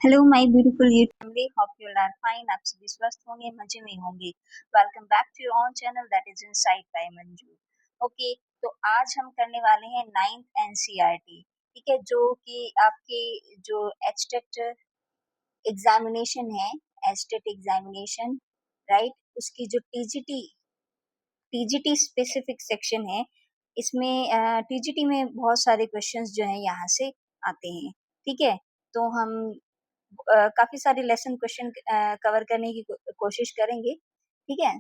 Hello my beautiful YouTube family, hope you are fine. आप सभी स्वस्थ होंगे, मजे में होंगे। Welcome back to your own channel that is insight by Manju. Okay, तो आज हम करने वाले हैं 9th एनसीईआरटी। ठीक है, जो कि आपके जो एचटेट एग्जामिनेशन है, एचटेट एग्जामिनेशन, राइट, उसकी जो टीजीटी स्पेसिफिक सेक्शन है, इसमें टीजीटी में बहुत सारे क्वेश्चंस जो हैं यहाँ से आते हैं। ठीक है, तो हम काफी सारे लेसन क्वेश्चन कवर करने की कोशिश करेंगे। ठीक है,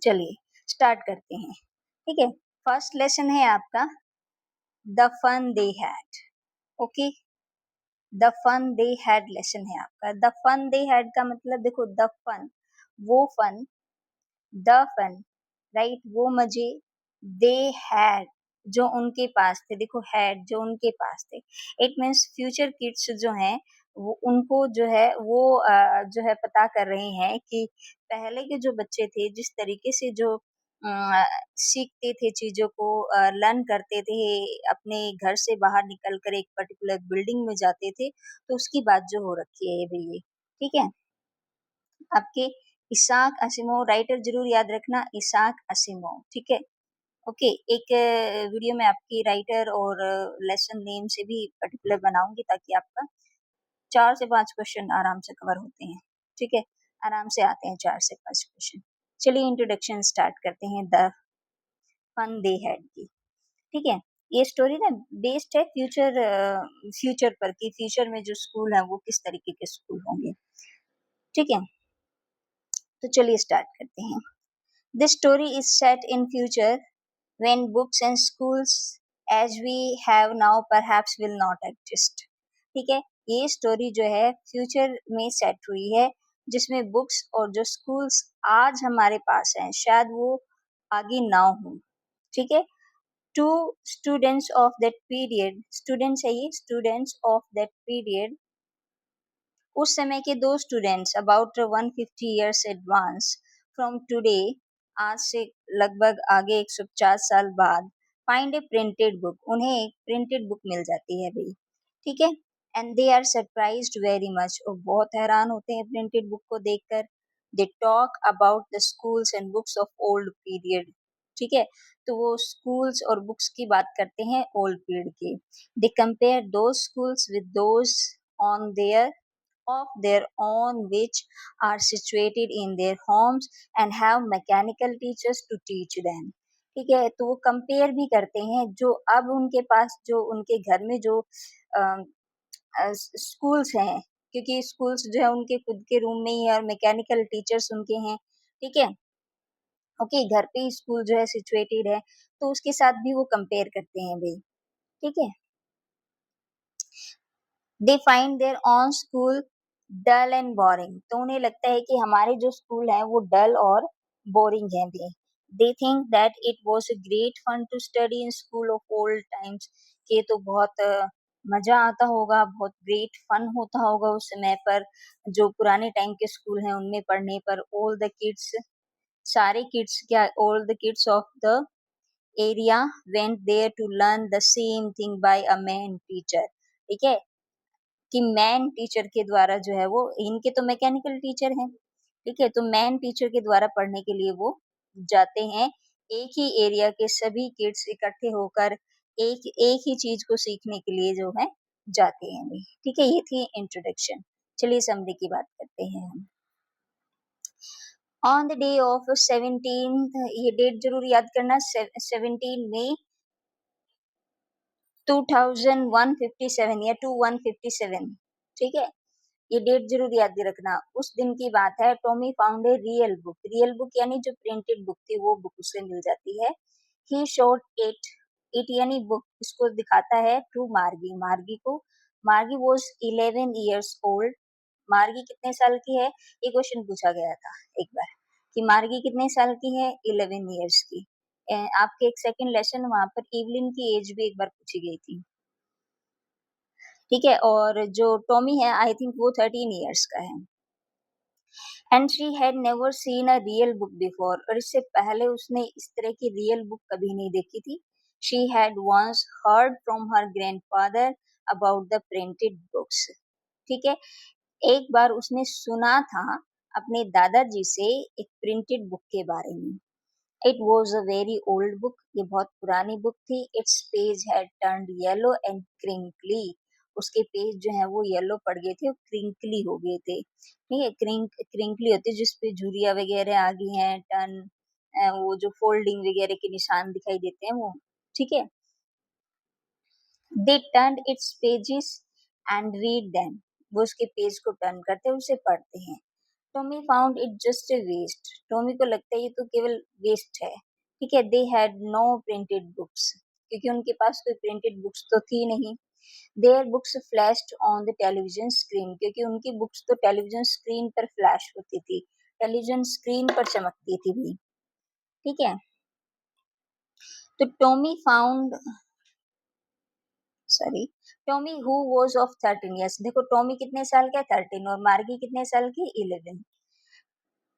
चलिए स्टार्ट करते हैं। ठीक है, फर्स्ट लेसन है आपका the fun they had. Okay, the fun they had lesson है आपका। द फन दे हैड का मतलब देखो, द फन वो फन, द फन राइट वो मजे, दे हैड जो उनके पास थे। देखो हैड जो उनके पास थे, इट मीन्स फ्यूचर किड्स जो हैं वो उनको जो है वो जो है पता कर रहे हैं कि पहले के जो बच्चे थे जिस तरीके से जो सीखते थे चीजों को, लर्न करते थे, अपने घर से बाहर निकल कर एक पर्टिकुलर बिल्डिंग में जाते थे, तो उसकी बात जो हो रखी है ये भैया। ठीक है, आपके इसाक असिमोव, राइटर जरूर याद रखना, इसाक असिमोव। ठीक है, ओके, एक वीडियो में आपकी राइटर और लेसन नेम से भी पर्टिकुलर बनाऊंगी ताकि आपका 4 से 5 क्वेश्चन आराम से कवर होते हैं। ठीक है, आराम से आते हैं 4 से 5 क्वेश्चन। चलिए इंट्रोडक्शन स्टार्ट करते हैं द फन दे हैड की। ठीक है, ये स्टोरी ना बेस्ड है फ्यूचर पर, कि फ्यूचर में जो स्कूल है वो किस तरीके के स्कूल होंगे। ठीक है, तो चलिए स्टार्ट करते हैं। This story is set in future when books and schools as we have now perhaps will not exist। ठीक है, ये स्टोरी जो है फ्यूचर में सेट हुई है, जिसमें बुक्स और जो स्कूल्स आज हमारे पास हैं शायद वो आगे ना हो। ठीक है, to students of that period, students है ये, स्टूडेंट्स ऑफ दैट पीरियड, उस समय के 2 students about 150 years advance from today, आज से लगभग आगे 150 साल बाद, फाइंड ए प्रिंटेड बुक, उन्हें एक प्रिंटेड बुक मिल जाती है भाई। ठीक है, and they are surprised very much, और बहुत हैरान होते हैं प्रिंटेड बुक को देखकर। They talk about the schools and books of old period. ठीक है, तो वो स्कूल्स और बुक्स की बात करते हैं ओल्ड पीरियड के। They compare those schools with those on their of their own which are situated in their homes and have mechanical teachers to teach them। ठीक है, तो वो कंपेयर भी करते हैं जो अब उनके पास जो उनके घर में जो स्कूल्स हैं, क्योंकि स्कूल्स जो है उनके खुद के रूम में ही है और मैकेनिकल टीचर्स उनके हैं। ठीक है, ओके, घर पे ही स्कूल जो है सिचुएटेड है, तो उसके साथ भी वो कंपेयर करते हैं भाई। ठीक है, they find their on school dull and boring, तो उन्हें लगता है कि हमारे जो स्कूल है वो डल और बोरिंग है भी। They think that it was a great fun to study in school of old times, कि तो बहुत मजा आता होगा, बहुत ग्रेट फन होता होगा उस समय पर, जो पुराने टाइम के स्कूल हैं उनमें पढ़ने पर। ऑल द किड्स, सारे किड्स क्या, all the kids of the area went there to learn the same thing by a man teacher. ठीक है, कि मैन टीचर के द्वारा जो है वो, इनके तो मैकेनिकल टीचर हैं। ठीक है, तो मैन टीचर के द्वारा पढ़ने के लिए वो जाते हैं। एक ही एरिया के सभी किड्स इकट्ठे होकर एक एक ही चीज को सीखने के लिए जो है जाते हैं भी। ठीक है, ये थी इंट्रोडक्शन। चलिए समरी की बात करते हैं हम। ऑन द डे ऑफ 17, ये डेट जरूर याद करना, 17 मई 2157 या 2157। ठीक है, ये डेट जरूर याद रखना। उस दिन की बात है, Tommy found a real book, real book यानी जो प्रिंटेड बुक थी वो बुक उसे मिल जाती है। ही शोड इट, इट यानी बुक, इसको दिखाता है टू मार्गी, मार्गी को। मार्गी वॉज 11 ईयर्स ओल्ड, मार्गी कितने साल की है, ये क्वेश्चन पूछा गया था एक बार, कि मार्गी कितने साल की है, 11 ईयर्स की। आपके एक सेकंड लेसन वहां पर इवलिन की एज भी एक बार पूछी गई थी। ठीक है, और जो टॉमी है आई थिंक वो 13 ईयर्स का है। And she had never seen a real book before, और इससे पहले उसने इस तरह की रियल बुक कभी नहीं देखी थी। She had once heard from her grandfather about the printed books. ठीक है? एक बार उसने सुना था अपने दादाजी से एक प्रिंटेड बुक के बारे में। It was a very old book, ये बहुत पुरानी बुक थी। It's page had turned yellow and crinkly, उसके पेज जो है वो येलो पड़ गए थे और क्रिंकली हो गए थे। ठीक है, क्रिंकली होती है जिसपे झुरिया वगैरह आ गई हैं, टर्न वो जो फोल्डिंग वगैरह के निशान दिखाई देते हैं वो। ठीक है, they turn it's pages and read them, वो उसके पेज को टर्न करते हैं, उसे पढ़ते हैं। Tommy found it just a waste, Tommy को लगता है ये तो केवल वेस्ट है। ठीक है, they had no printed books, क्योंकि उनके पास कोई प्रिंटेड बुक्स तो थी नहीं। Their books flashed on the television screen, क्योंकि उनकी बुक्स तो टेलीविजन स्क्रीन पर फ्लैश होती थी, टेलीविजन स्क्रीन पर चमकती थी भी। ठीक है, तो Tommy found, sorry, Tommy who was of 13 years, देखो टॉमी कितने साल का है, 13, और मार्गी कितने साल की, 11,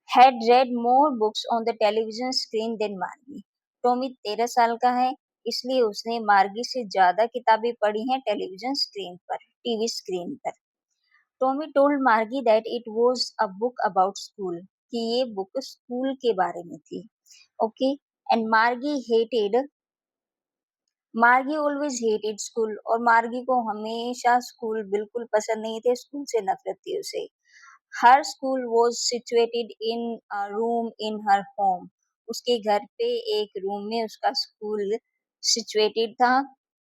had read more books on the television screen than मार्गी। टॉमी 13 साल का है, इसलिए उसने मार्गी से ज्यादा किताबें पढ़ी हैं टेलीविजन स्क्रीन पर, टीवी स्क्रीन पर। टॉमी टोल्ड मार्गी that it was a book about school, कि ये बुक स्कूल के बारे में थी। ओके, एंड मार्गी ऑलवेज हेटेड स्कूल, और मार्गी को हमेशा स्कूल बिल्कुल पसंद नहीं थे, स्कूल से नफरत थी उसे। Her school was situated in a room in her home, उसके घर पे एक रूम में उसका स्कूल सिचुएटेड था।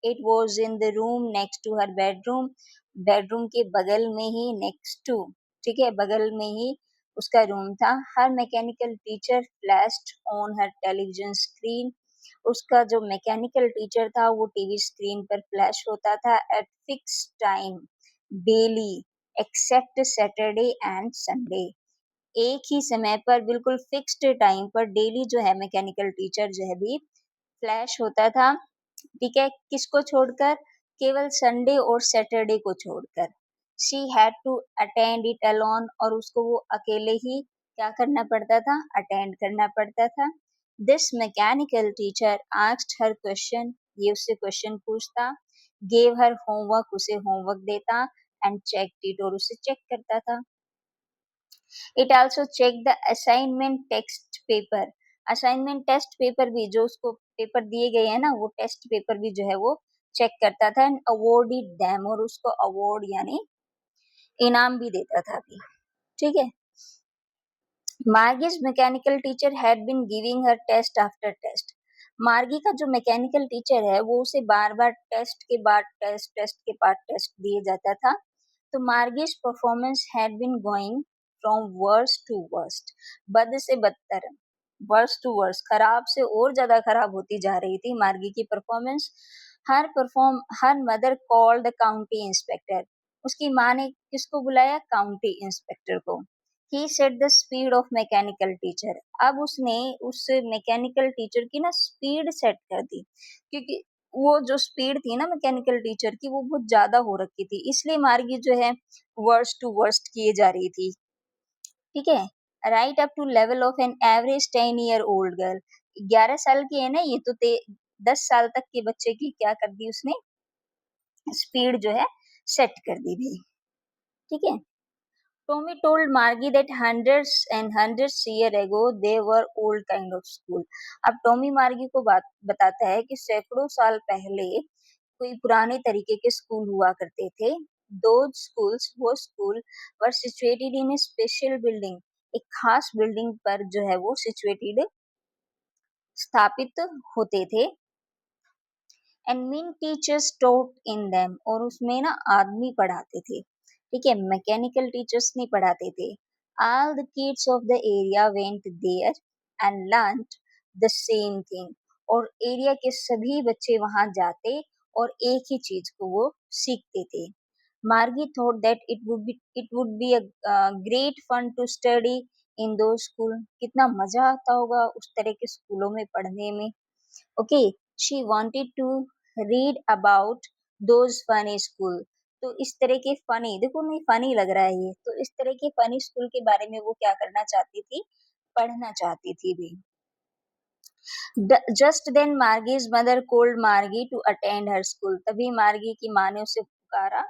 It was in the room next to her bedroom, bedroom के बगल में ही, नेक्स्ट टू, ठीक है, बगल में ही उसका रूम था। Her mechanical teacher flashed on her television screen, उसका जो मैकेनिकल टीचर था वो टीवी स्क्रीन पर फ्लैश होता था at fix time daily except Saturday and Sunday, एक ही समय पर बिल्कुल फिक्स्ड टाइम पर डेली जो है मैकेनिकल टीचर जो है भी फ्लैश होता था। ठीक है, किसको छोड़कर, केवल संडे और सैटरडे को छोड़कर। She had to attend it alone, और उसको वो अकेले ही क्या करना पड़ता था, अटेंड करना पड़ता था। This mechanical teacher asked her question, ये उससे क्वेश्चन पूछता, गेव हर होमवर्क, उसे होमवर्क देता, एंड चेक इट, और उसे चेक करता था। It also check the assignment text paper, assignment test paper भी जो उसको पेपर दिए गए हैं ना, वो टेस्ट पेपर भी जो है वो चेक करता था, एंड अवॉर्डेड देम, और उसको अवार्ड यानी इनाम भी देता था अभी। ठीक है, Margie's mechanical teacher had been giving her test after test, Margie का जो मैकेनिकल टीचर है वो उसे बार बार टेस्ट के बाद टेस्ट, टेस्ट के बाद टेस्ट दिए जाता था। तो Margie's performance had been going from worse to worst, बद से बदतर, वर्स टू वर्स, खराब से और ज्यादा खराब होती जा रही थी मार्गी की performance. Her mother call the county inspector, उसकी माँ ने किसको बुलाया, काउंटी इंस्पेक्टर को। He set the speed of mechanical teacher, अब उसने उस मैकेनिकल टीचर की ना स्पीड सेट कर दी, क्योंकि वो जो स्पीड थी ना मैकेनिकल टीचर की वो बहुत ज्यादा हो रखी थी, इसलिए मार्गी जो है वर्स्ट टू वर्स्ट किए जा रही थी। ठीक है, right up to level of an average 10 year old girl, 11 साल की है ना ये तो 10 साल तक के बच्चे की क्या कर दी उसने, स्पीड जो है सेट कर दी भी। ठीक है, Tommy told Margie that hundreds and hundreds years ago they were old kind of school. अब टॉमी मार्गी को बात बताता है कि सैकड़ों साल पहले कोई पुराने तरीके के स्कूल हुआ करते थे। Those schools, वो school were situated in a special building, एक खास बिल्डिंग पर जो है वो situated स्थापित होते थे। And main teachers taught in them, और उसमें ना आदमी पढ़ाते थे। ठीक है, मैकेनिकल टीचर्स नहीं पढ़ाते थे। All the kids of the area went there and learned the same thing, और एरिया के सभी बच्चे वहां जाते और एक ही चीज को वो सीखते थे। Margie thought that it would be a great fun to study in those school, कितना मजा आता होगा उस तरह के स्कूलों में पढ़ने में। Okay, she wanted to read about those funny school, तो इस तरह के फनी, देखो नहीं फनी लग रहा है ये, तो इस तरह के फनी स्कूल के बारे में वो क्या करना चाहती थी, पढ़ना चाहती थी भी। जस्ट देन मार्गीज मदर कोल्ड मार्गी टू अटेंड हर स्कूल, तभी मार्गी की माँ ने उसे पुकारा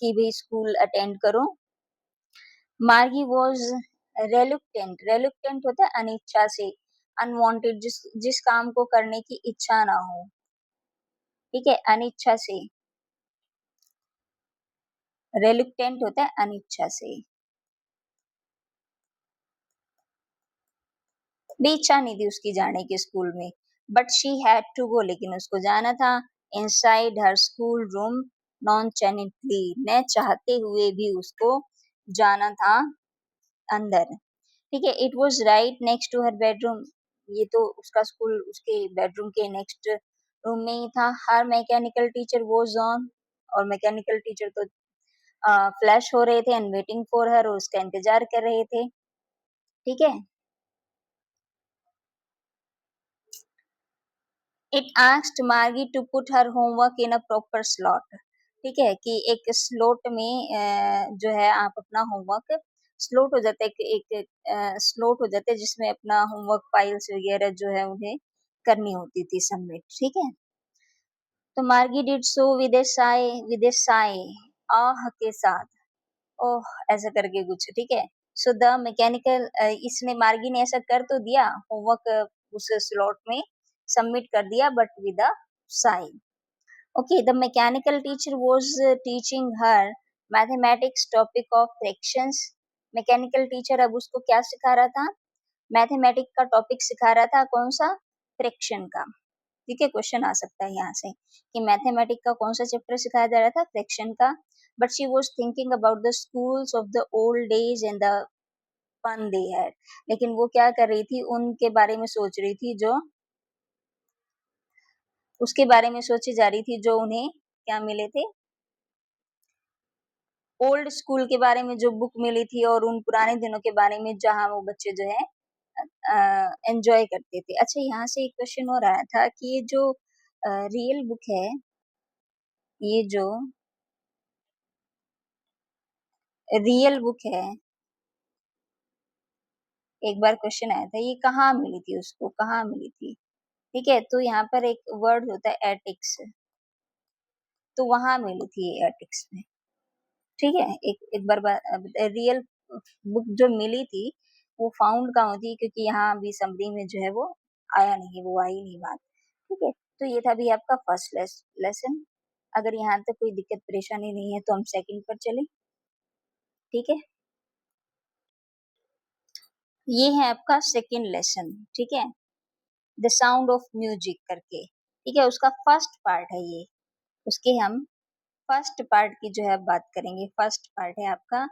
कि भई स्कूल अटेंड करो। मार्गी वाज़ रेलुक्टेंट होता है अनिच्छा से, अनवांटेड जिस काम को करने की इच्छा ना हो, ठीक है? अनिच्छा से, रेलुक्टेंट होता है अनिच्छा से। इच्छा नहीं थी उसकी जाने की स्कूल में, but she had to go, लेकिन उसको जाना था। Inside her school room nonchalantly, न चाहते हुए भी उसको जाना था अंदर, ठीक है? It was right next to her bedroom, ये तो उसका स्कूल उसके बेडरूम के नेक्स्ट रूम में ही था। Her mechanical teacher was on, और मैकेनिकल टीचर तो फ्लैश हो रहे थे एंड वेटिंग फॉर हर, उसका इंतजार कर रहे थे, ठीक है? It asked Margie to put her homework in a proper slot, ठीक है? कि एक स्लॉट में जो है आप अपना होमवर्क स्लॉट हो जाता है, एक स्लॉट हो जाता है जिसमें अपना होमवर्क फाइल्स वगैरह जो है उन्हें करनी होती थी सबमिट, ठीक है? तो मार्गी डिड सो विद ए साई, आह के साथ, ओह ऐसा करके कुछ, ठीक है? सो द मैकेनिकल, इसने मार्गी ने ऐसा कर तो दिया, होमवर्क उस स्लॉट में सबमिट कर दिया, but with a Sai. Okay, the mechanical teacher was teaching her mathematics topic of fractions. Mechanical teacher अब उसको क्या सिखा रहा था? मैथमेटिक्स का टॉपिक सिखा रहा था, कौन सा? फ्रैक्शन का, ठीक है? क्वेश्चन आ सकता है यहाँ से कि मैथमेटिक्स का कौन सा चैप्टर सिखाया जा रहा था? फ्रैक्शन का। But she was thinking about the schools of the old days and the fun they had, लेकिन वो क्या कर रही थी? उनके बारे में सोच रही थी, जो उसके बारे में सोची जा रही थी जो उन्हें क्या मिले थे? ओल्ड स्कूल के बारे में जो बुक मिली थी, और उन पुराने दिनों के बारे में जहाँ वो बच्चे जो है एंजॉय करते थे। अच्छा, यहाँ से एक क्वेश्चन और आया था कि ये जो रियल बुक है, ये जो रियल बुक है, एक बार क्वेश्चन आया था, ये कहाँ मिली थी उसको, कहाँ मिली थी? ठीक है, तो यहाँ पर एक वर्ड होता है एटिक्स, तो वहाँ मिली थी ये एटिक्स में, ठीक है? एक बार रियल बुक जो मिली थी, वो फाउंड कहाँ होती है, क्योंकि यहाँ अभी समरी में जो है वो आया नहीं, वो आई नहीं बात, ठीक है? तो ये था अभी आपका फर्स्ट लेसन। अगर यहाँ तक कोई दिक्कत परेशानी नहीं है तो हम सेकंड पर चलें, ठीक है? ये है आपका सेकंड लेसन, ठीक है? द साउंड ऑफ म्यूजिक करके, ठीक है? उसका फर्स्ट पार्ट है ये, उसके हम फर्स्ट पार्ट की जो है बात करेंगे। फर्स्ट पार्ट है आपका,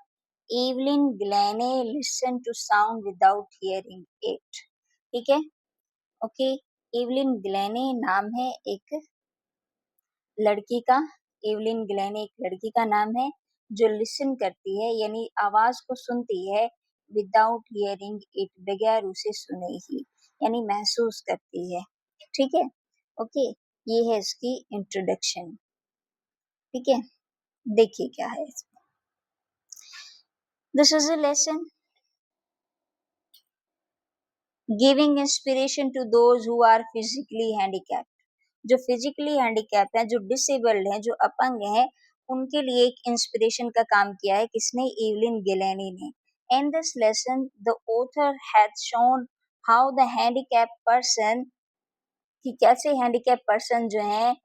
Evelyn Glennie listen to sound without hearing it, ठीक है? ओके, एवलिन ग्लेने नाम है एक लड़की का, एवलिन ग्लेने एक लड़की का नाम है जो लिसन करती है, यानी आवाज को सुनती है, विदाउट हियरिंग इट, बगैर उसे सुने ही, यानी महसूस करती है, ठीक है? ओके, ये है इसकी इंट्रोडक्शन, ठीक है? देखिए क्या है इसमें। This is a lesson giving inspiration to those who are physically handicapped, जो फिजिकली हैंडीकैप हैं, जो डिसेबल्ड हैं, जो अपंग हैं, उनके लिए एक इंस्पिरेशन का काम किया है, किसने? एवलिन गिलेनी ने। In this lesson the author has shown how the handicap person, कि कैसे हैंडीकैप पर्सन जो हैं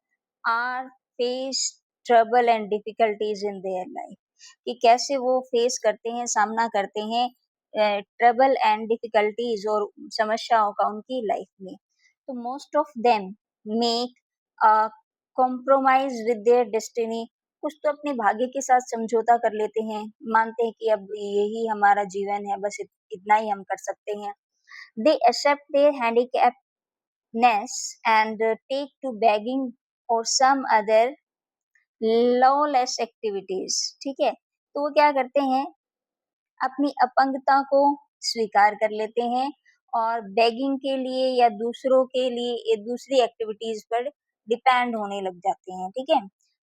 are face trouble and difficulties in their life, कि कैसे वो फेस करते हैं, सामना करते हैं ट्रबल एंड डिफिकल्टीज और समस्याओं का उनकी लाइफ में। तो most of them make compromise with their destiny, कुछ तो अपने भाग्य के साथ समझौता कर लेते हैं, मानते हैं कि अब यही हमारा जीवन है, बस इतना ही हम कर सकते हैं। They accept their handicap ness and take to begging or some other lawless activities, ठीक है? तो वो क्या करते हैं? अपनी अपंगता को स्वीकार कर लेते हैं और बेगिंग के लिए या दूसरों के लिए दूसरी एक्टिविटीज पर डिपेंड होने लग जाते हैं, ठीक है?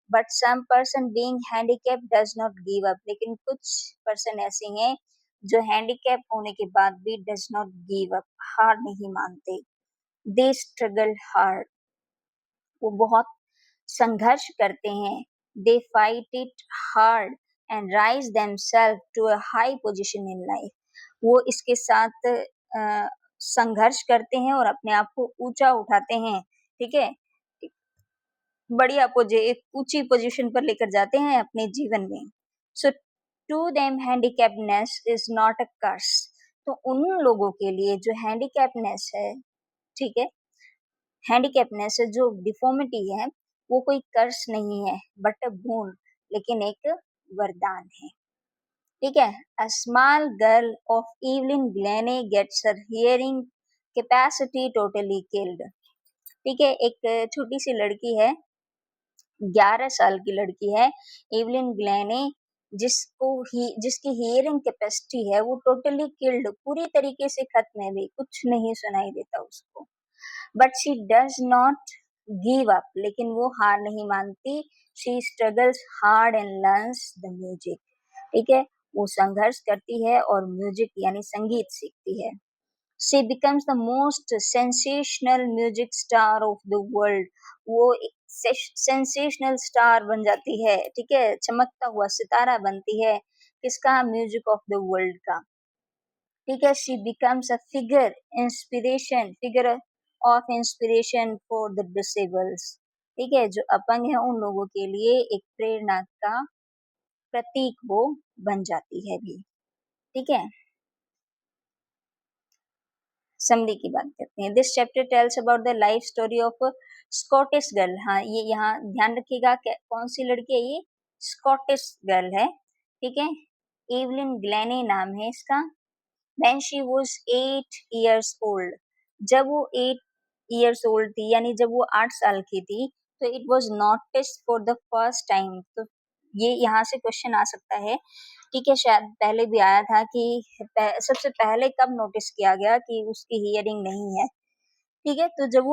But some person being handicap does not give up, लेकिन कुछ पर्सन ऐसे हैं जो हैंडीकैप होने के बाद भी डज नॉट गिव अप, हार नहीं मानते। दे स्ट्रगल हार्ड, वो बहुत संघर्ष करते हैं, they fight it hard and rise themselves to a high position in life. वो इसके साथ संघर्ष करते हैं और अपने आप को ऊंचा उठाते हैं, ठीक है, बढ़िया ऊंची पोजीशन पर लेकर जाते हैं अपने जीवन में. So to them handicappedness is not a curse. तो उन लोगों के लिए जो हैंडीकैप्डनेस है, ठीक है, हैंडीकैप्डनेस जो डिफॉर्मिटी है, वो कोई कर्स नहीं है बट अ बोन, लेकिन एक वरदान है. ठीक है. A small girl of Evelyn Glennie gets her hearing capacity totally killed. ठीक है, एक छोटी सी लड़की है, 11 साल की लड़की है, एवलिन ग्लेने, जिसकी हियरिंग कैपेसिटी है वो टोटली किल्ड, पूरी तरीके से खत्म है, भी कुछ नहीं सुनाई देता उसको. But she does not give up, लेकिन वो हार नहीं मानती. She struggles hard and learns the music. ठीक है, वो संघर्ष करती है और म्यूजिक यानी संगीत सीखती है. She becomes the most sensational music star of the world. वो एक सेंसेशनल स्टार बन जाती है, ठीक है, चमकता हुआ सितारा बनती है. किसका? म्यूजिक ऑफ द वर्ल्ड का. ठीक है. She becomes a figure of inspiration for the disabled. ठीक है, जो अपंग है उन लोगों के लिए एक प्रेरणा का प्रतीक वो बन जाती है भी. ठीक है. समरी की बात करते हैं. This chapter tells about the life story of Scottish girl. हाँ, ये यहाँ ध्यान रखिएगा कौन सी लड़की है ये? स्कॉटिश गर्ल है. ठीक है. एवलिन ग्लेने नाम है इसका. When she was 8 years old, जब वो 8 years old थी, यानी जब वो 8 साल की थी, तो it was noticed for the first time. तो ये यहाँ से क्वेश्चन आ सकता है, ठीक है, शायद पहले भी आया था कि सबसे पहले कब नोटिस किया गया कि उसकी हियरिंग नहीं है. ठीक है, तो जब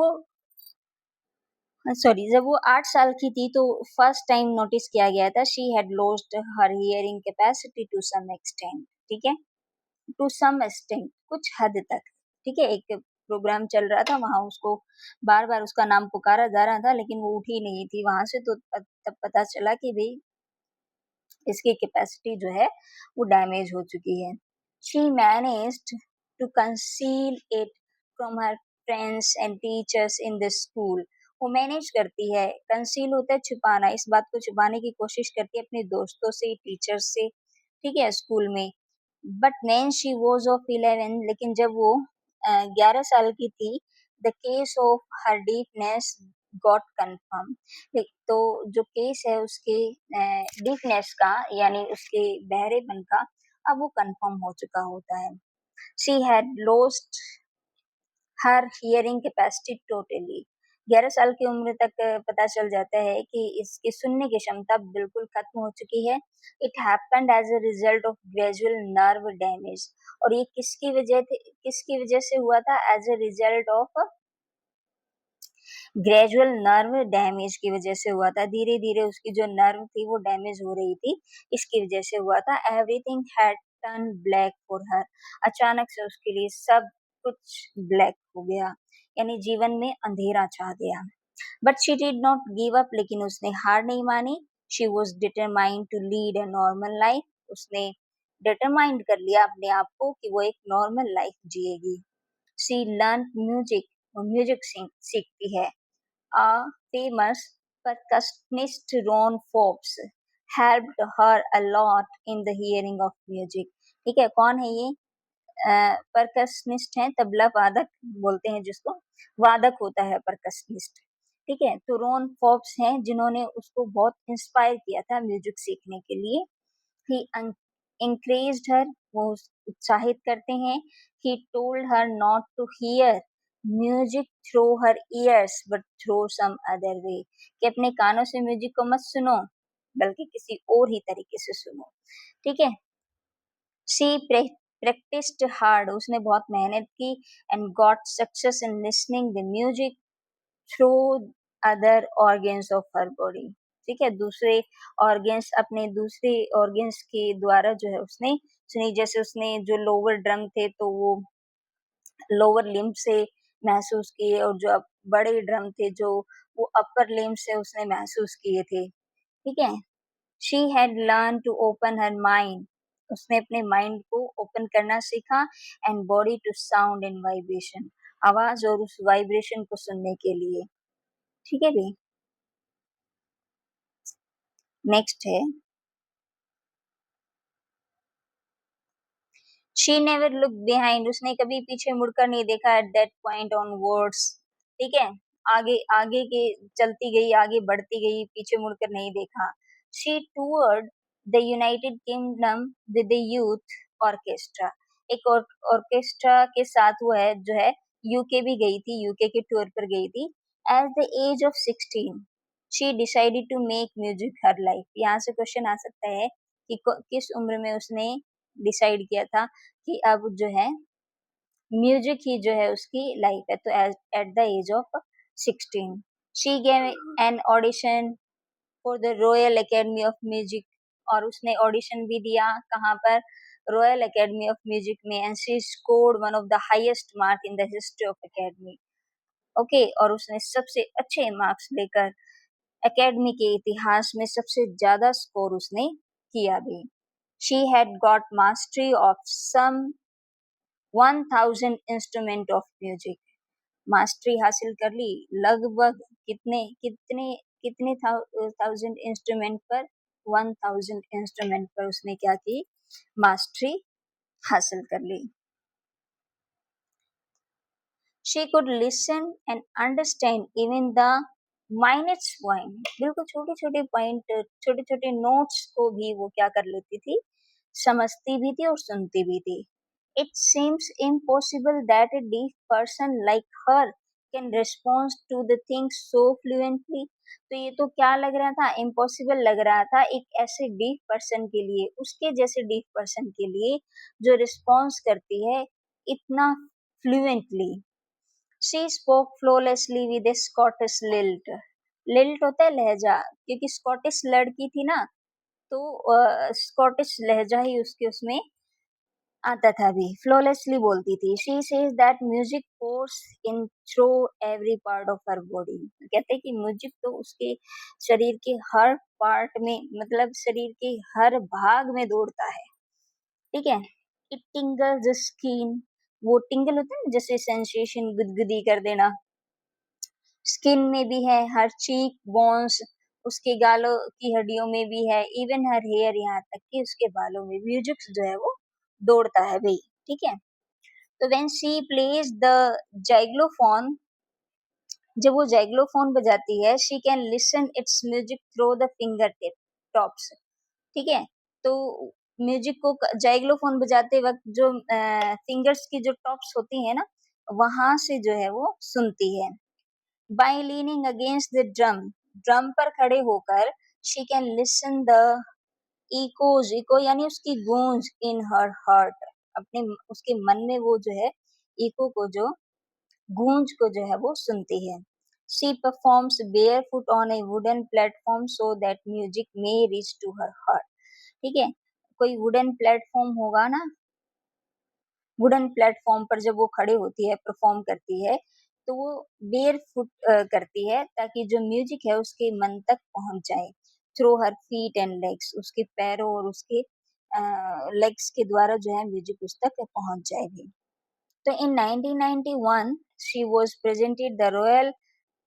वो 8 साल की थी तो फर्स्ट टाइम नोटिस किया गया था. She had lost her hearing capacity to some extent. ठीक है, टू सम एक्सटेंट, कुछ हद तक. ठीक है, एक प्रोग्राम चल रहा था वहां, उसको बार बार उसका नाम पुकारा जा रहा था, लेकिन वो उठी नहीं थी वहां से. तो तब पता चला कि भाई इसकी कैपेसिटी जो है वो डैमेज हो चुकी है. She managed to conceal it from her friends and teachers in the school. वो मैनेज करती है, कंसील होता है छुपाना, इस बात को छुपाने की कोशिश करती है अपने दोस्तों से, टीचर्स से. ठीक है, स्कूल में. But when she was of 11, लेकिन जब वो 11 साल की थी, the case of her deafness got confirm. तो जो केस है उसके डीफनेस का, यानी उसके बहरेपन का, अब वो कंफर्म हो चुका होता है. She had lost her hearing capacity totally. 11 साल की उम्र तक पता चल जाता है कि इसकी सुनने की क्षमता बिल्कुल खत्म हो चुकी है. It happened as a result of gradual nerve damage. और ये किसकी वजह से हुआ था? As a result of gradual nerve damage की वजह से हुआ था. धीरे धीरे उसकी जो नर्व थी वो डैमेज हो रही थी, इसकी वजह से हुआ था. Everything had turn black for her. अचानक से उसके लिए सब कुछ ब्लैक हो गया, यानी जीवन में अंधेरा छा गया. But she did not give up, लेकिन उसने हार नहीं मानी. She was determined to lead a normal life. उसने डिटरमाइंड कर लिया अपने आप को कि वो एक नॉर्मल लाइफ जिएगी. शी लर्न म्यूजिक, वो म्यूजिक सीखती है. A famous percussionist, Ron Forbes, helped her a lot in the hearing of music. ठीक है, कौन है ये? परकशनिस्ट है, तबला वादक बोलते हैं जिसको, वादक होता है परकशनिस्ट. ठीक है, तो रोन फोर्ब्स हैं जिन्होंने उसको बहुत इंस्पायर किया था म्यूजिक सीखने के लिए. ही encouraged her, वो उत्साहित करते हैं. he told her not to hear music through her ears but through some other way. कि अपने कानों से म्यूजिक को मत सुनो, बल्कि किसी और ही तरीके से सुनो. ठीक है. she practiced hard, उसने बहुत मेहनत की. and got success in listening the music through other organs of her body. ठीक है, दूसरे ऑर्गन्स, अपने दूसरे ऑर्गन्स के द्वारा जो है उसने सुनी. जैसे उसने जो लोअर ड्रम थे तो वो लोअर लिम्ब से महसूस किए, और जो बड़े ड्रम थे जो वो अपर लिम्ब से उसने महसूस किए थे. ठीक है। She had learn to open her mind, उसने अपने माइंड को ओपन करना सीखा, and body to sound and vibration, आवाज और उस वाइब्रेशन को सुनने के लिए। ठीक है भी। नेक्स्ट है, शी नेवर लुक बिहाइंड, उसने कभी पीछे मुड़कर नहीं देखा, at that point on words. ठीक है, आगे आगे के चलती गई, आगे बढ़ती गई, पीछे मुड़कर नहीं देखा। She toured the United Kingdom with the youth orchestra, एक ऑर्केस्ट्रा के साथ वो है जो है यूके भी गई थी, यूके के टूर पर गई थी। At the age of 16 she decided to make music her life, यहाँ से क्वेश्चन आ सकता है कि किस उम्र में उसने डिसाइड किया था कि अब जो है म्यूजिक ही जो है उसकी लाइफ है। तो at the age of 16 she gave an audition for the royal academy of music, और उसने ऑडिशन भी दिया कहाँ पर, रॉयल एकेडमी ऑफ म्यूजिक में, and she scored one of the highest mark in the history of academy. Okay, और उसने सबसे अच्छे मार्क्स लेकर एकेडमी के इतिहास में सबसे ज्यादा स्कोर उसने किया भी। She had got mastery of some 1000 instrument of music, mastery हासिल कर ली लगभग कितने कितने कितने थाउजेंड इंस्ट्रूमेंट पर, 1000 इंस्ट्रूमेंट पर उसने क्या की, मास्टरी हासिल कर ली। She could listen and understand even the minus point, बिल्कुल छोटे छोटे पॉइंट, छोटे छोटे नोट्स को भी वो क्या कर लेती थी, समझती भी थी और सुनती भी थी। It seems impossible that a deaf person like her can respond to the things so fluently. तो ये तो क्या लग रहा था, इम्पॉसिबल लग रहा था एक ऐसे डीफ पर्सन के लिए, उसके जैसे डीफ पर्सन के लिए जो रिस्पॉन्स करती है इतना fluently. She spoke flawlessly with a Scottish lilt, lilt होता है लहजा, क्योंकि स्कॉटिश लड़की थी ना, तो स्कॉटिश लहजा ही उसके उसमें आता था भी, फ्लॉलेसली बोलती थी। She says that music pores in through every part of her body, कहते हैं कि म्यूजिक तो उसके शरीर के हर पार्ट में, मतलब शरीर के हर भाग में दौड़ता है। ठीक है। इट टिंगल्स द स्किन, वो टिंगल होता है ना, जैसे सेंसेशन, गुदगुदी कर देना, स्किन में भी है, हर चीक बोन्स, उसके गालों की हड्डियों में भी है, इवन हर हेयर, यहाँ तक कि उसके बालों में म्यूजिक जो है वो दौड़ता है भाई। ठीक है। तो व्हेन शी प्लेज द जाइग्लोफोन, जब वो जाइग्लोफोन बजाती है, she can listen it's music through the finger tip tops. ठीक है। तो म्यूजिक को जाइग्लोफोन बजाते वक्त जो फिंगर्स की जो टॉप्स होती है ना, वहां से जो है वो सुनती है। By leaning against the drum, drum पर खड़े होकर she can listen the echoes, echo यानी उसकी गूंज, इन हर हार्ट, अपने उसके मन में वो जो है इको को, जो गूंज को जो है वो सुनती है। She performs bare foot on a wooden platform so that music may reach to her heart. ठीक है। कोई वुडन प्लेटफॉर्म होगा ना, वुडन प्लेटफॉर्म पर जब वो खड़े होती है, परफॉर्म करती है, तो वो बेयर फुट करती है ताकि जो म्यूजिक है उसके मन तक पहुंच जाए, through her feet and legs, उसके पैरों और उसके लेग्स के द्वारा जो है म्यूजिक उस तक पहुंच जाएगी। तो इन 1991 she was presented the Royal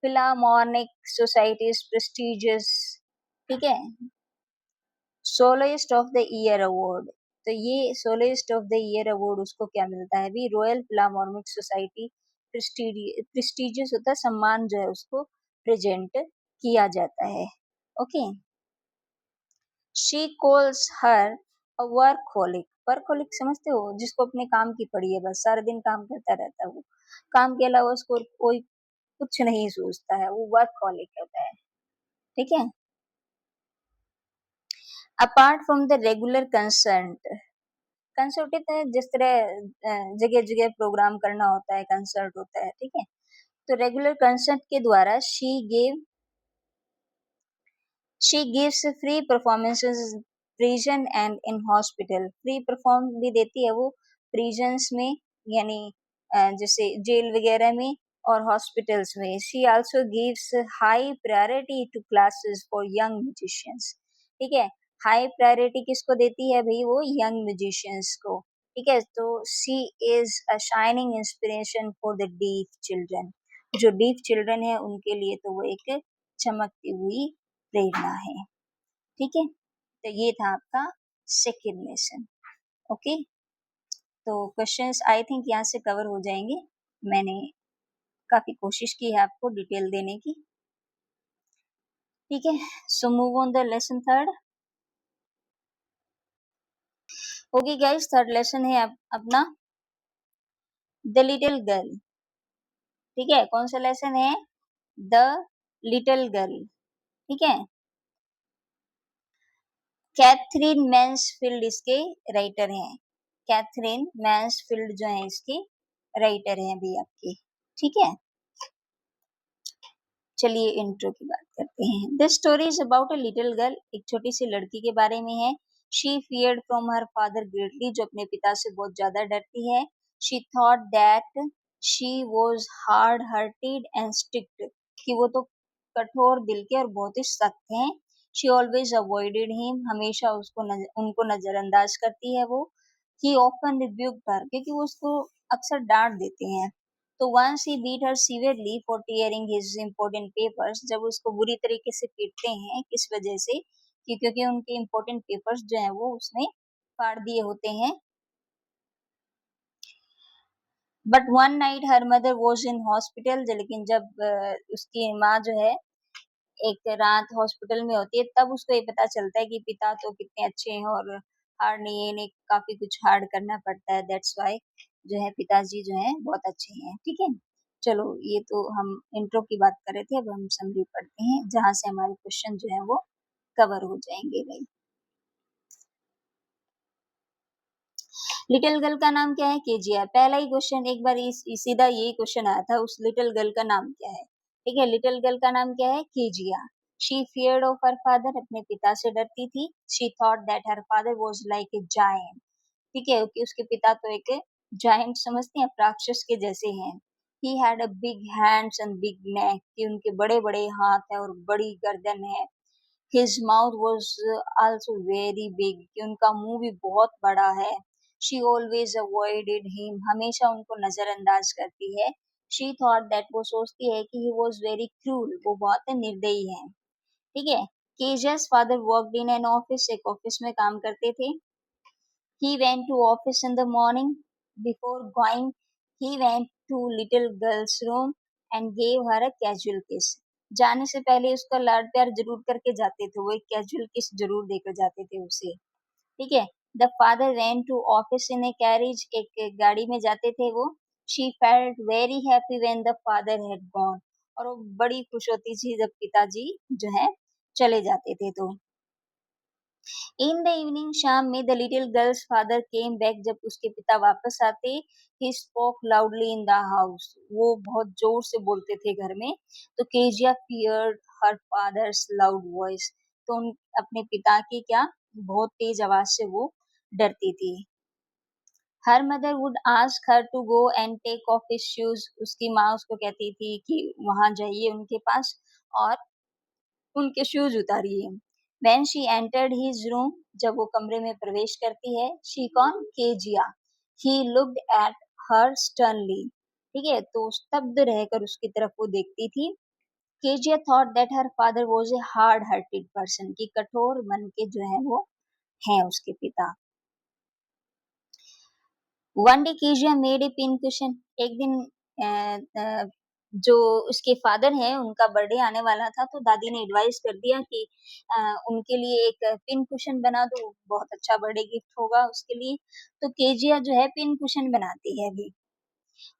Philharmonic Society's prestigious, ठीक है, soloist of the year award. तो ये soloist of the year award उसको क्या मिलता है भी, रॉयल फिलामोनिक सोसाइटी प्रेस्टिजियस होता है, सम्मान जो है उसको प्रेजेंट किया जाता है। Okay. She calls her a workaholic, workaholic समझते हो, जिसको अपने काम की पड़ी है, बस सारा दिन काम करता रहता है, वो काम के अलावा उसको कोई कुछ नहीं सोचता है, वो वर्कहोलिक होता है। ठीक है। Apart from the regular concert, concert होता है जिस तरह जगह जगह प्रोग्राम करना होता है, कंसर्ट होता है। ठीक है। तो रेगुलर कंसर्ट के द्वारा she gives free performances prison and in hospital, free perform भी देती है वो प्रिजन्स में, यानी जैसे जेल वगैरह में, और हॉस्पिटल्स में। She also gives high priority to classes for young musicians. ठीक है, हाई प्रायोरिटी किसको देती है भाई? वो यंग म्यूजिशियंस को। ठीक है, तो she is a shining inspiration for the deaf children. जो डीफ चिल्ड्रन है उनके लिए तो वो एक चमकती हुई प्रेरणा है। ठीक है, तो ये था आपका सेकेंड लेसन। ओके, तो क्वेश्चंस आई थिंक यहाँ से कवर हो जाएंगे। मैंने काफी कोशिश की है आपको डिटेल देने की। ठीक है, so move on the lesson third. Okay guys, third lesson है अपना द लिटिल गर्ल। ठीक है, कौन सा लेसन है? The little girl. ठीक है, कैथरीन मैन्सफील्ड इसके राइटर हैं। कैथरीन मैन्सफील्ड जो है इसके राइटर हैं भी आपके। ठीक है, चलिए इंट्रो की बात करते हैं। This story is about a little girl. एक छोटी सी लड़की के बारे में है। She feared from her father greatly, जो अपने पिता से बहुत ज्यादा डरती है। She thought that she was hard hearted and strict, कि वो तो कठोर दिल के और बहुत ही सख्त हैं। शी ऑलवेज अवॉइडेड हिम, हमेशा उनको नजरअंदाज करती है वो। ही ऑफन रिब्यूक्ड हर, क्योंकि वो उसको अक्सर डांट देते हैं। तो once he beat her severely for tearing his important papers, जब उसको बुरी तरीके से पीटते हैं, किस वजह से? कि क्योंकि उनके important papers जो है वो उसने फाड़ दिए होते हैं। But one night her mother was in hospital, लेकिन जब उसकी माँ जो है एक रात हॉस्पिटल में होती है, तब उसको ये पता चलता है कि पिता तो कितने अच्छे हैं और हार्ड नहीं है, इन्हें काफी कुछ हार्ड करना पड़ता है। दैट्स वाई जो है पिताजी जो है बहुत अच्छे हैं। ठीक है, चलो ये तो हम इंट्रो की बात कर रहे थे, अब हम समरी पढ़ते हैं जहाँ से हमारे क्वेश्चन जो है वो कवर हो जाएंगे भाई। लिटिल गर्ल का नाम क्या है? केजिया। पहला ही क्वेश्चन, एक बार सीधा यही क्वेश्चन आया था, उस लिटिल गर्ल का नाम क्या है? ठीक है, लिटिल गर्ल का नाम क्या है? Kezia. She feared of her father, अपने पिता से डरती थी। She thought that her father was like a giant. ठीक है, कि उसके पिता तो एक जायंट समझते हैं, राक्षस के जैसे हैं। He had a big hands and big neck, कि उनके बड़े बड़े हाथ हैं और बड़ी गर्दन है। His mouth was also very big, कि उनका मुंह भी बहुत बड़ा है। She always avoided him, हमेशा उनको नजरअंदाज करती है। She thought that, वो सोचती है कि he was very cruel, वो बहुत निर्दयी है। ठीक है, Keja's father worked in an office, एक ऑफिस में काम करते थे। He went to office in the morning. Before going, he went to little girl's room and gave her a casual kiss. जाने से पहले उसका लाड प्यार जरूर करके जाते थे, वो एक कैजुअल किस जरूर देकर जाते थे उसे। ठीक है, the father went to office in a carriage, एक गाड़ी में जाते थे वो। She felt very happy when the father had gone, और वो बड़ी खुश होती थी जब पिताजी जो है चले जाते थे। तो इन द इवनिंग, शाम में, the little girls father came back, जब उसके पिता वापस आते, he spoke loudly in the house, वो बहुत जोर से बोलते थे घर में। तो Kezia feared her father's loud voice, तो अपने पिता की क्या बहुत तेज आवाज से वो डरती थी। Her mother would ask her to go and take off his shoes, उसकी माँ उसको कहती थी कि वहां जाइए उनके पास और उनके shoes उतारिए। When she entered his room, जब वो कमरे में प्रवेश करती है, she कौन? Kezia. He looked at her sternly, ठीक है, तो स्तब्ध रहकर उसकी तरफ वो देखती थी। Kezia thought that her father was a hard-hearted person, कि कठोर मन के जो है वो हैं उसके पिता। One day Kezia made a pin cushion, एक दिन अ, अ, जो उसके फादर हैं उनका बर्थडे आने वाला था, तो दादी ने एडवाइस कर दिया कि अ, उनके लिए एक पिन कुशन बना दो, बहुत अच्छा बर्थडे गिफ्ट होगा उसके लिए। तो केजिया जो है पिन कुशन बनाती है अभी।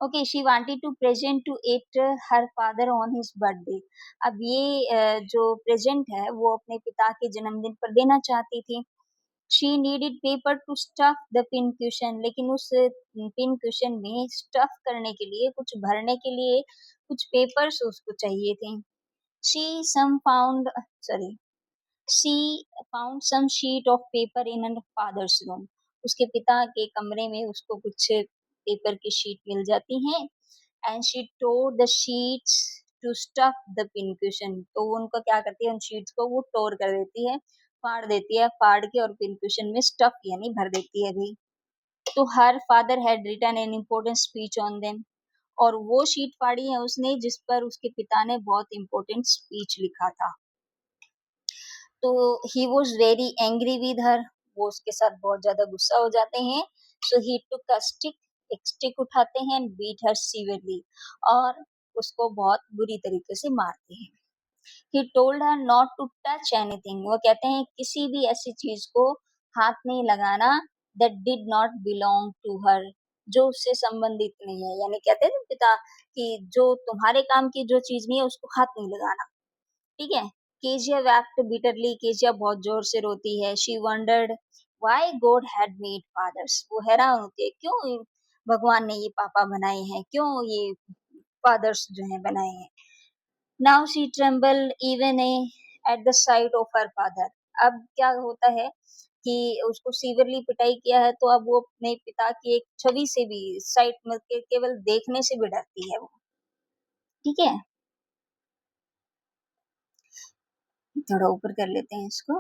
Okay, she wanted to present to it her father on his birthday. अब ये जो प्रेजेंट है वो अपने पिता के जन्मदिन पर देना चाहती थी। She needed paper two stuff the pin question, लेकिन उस पिन क्वेश्चन में स्टफ करने के लिए, कुछ भरने के लिए कुछ पेपर्स उसको चाहिए थे। She some found sorry she found some sheet of paper in her father's room, उसके पिता के कमरे में उसको कुछ पेपर की शीट मिल जाती हैं। And she tore the sheets to stuff the pincushion. तो वो उनको क्या करती है, उन शीट्स को वो टोर कर देती है, फाड़ देती है, फाड़ के और पिनकुशन में स्टफ यानी भर देती है भी। तो her father had written an important speech on them, और वो शीट फाड़ी है उसने जिस पर उसके पिता ने बहुत इम्पोर्टेंट स्पीच लिखा था। तो he was very angry with her, वो उसके साथ बहुत ज्यादा गुस्सा हो जाते हैं। सो ही टुक अ स्टिक, एक स्टिक उठाते हैं, एंड बीट हर सीवियरली, और उसको बहुत बुरी तरीके से मारते हैं। He told her not to touch anything, वो कहते हैं किसी भी ऐसी चीज को हाथ नहीं लगाना, that did not belong to her, जो उससे संबंधित नहीं है। यानी कहते हैं ना पिता कि जो तुम्हारे काम की जो चीज नहीं है उसको हाथ नहीं लगाना, ठीक है। केजिया wept bitterly, केजिया बहुत जोर से रोती है। She wondered why God had made fathers, वो हैरान होती है क्यों भगवान ने ये पापा बनाए हैं, क्यों ये फादर्स जो हैं बनाए हैं। Now she trembled even at the sight of her father, अब क्या होता है कि उसको सीवियरली पिटाई किया है तो अब वो अपने पिता की एक छवि से भी, साइट में केवल देखने से भी डरती है वो, ठीक है। थोड़ा ऊपर कर लेते हैं इसको।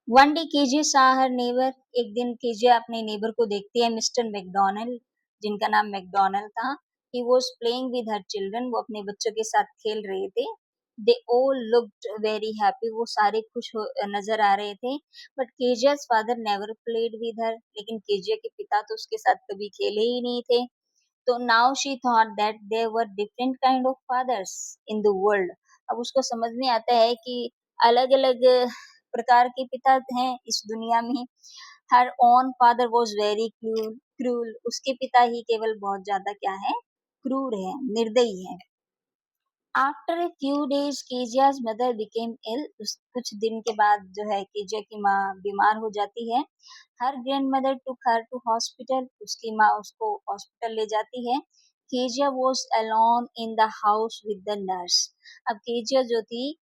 One day Kezia saw her neighbor, एक दिन केजे अपने नेबर को देखती है, मिस्टर मैकडोनल्ड, जिनका नाम मैकडोनल्ड था। He was playing with her children, वो अपने बच्चों के साथ खेल रहे थे। They all looked very happy, वो सारे नजर आ रहे थे। But Kezia's father never played with her, लेकिन केजिया के पिता तो उसके साथ कभी खेले ही नहीं थे। तो now she thought that there were different kind of fathers in the world, अब उसको समझ में आता है कि अलग अलग प्रकार के पिता हैं इस दुनिया में। Her own father was very cruel, उसके पिता ही केवल बहुत ज्यादा क्या है, क्रूर है, निर्दयी है। After a few days Kezia's mother became ill, कुछ दिन के बाद जो है केजिया की माँ बीमार हो जाती है। Her grandmother took her to hospital, उसकी माँ उसको हॉस्पिटल ले जाती है। Kezia was alone in the house with the nurse, अब केजिया जो थी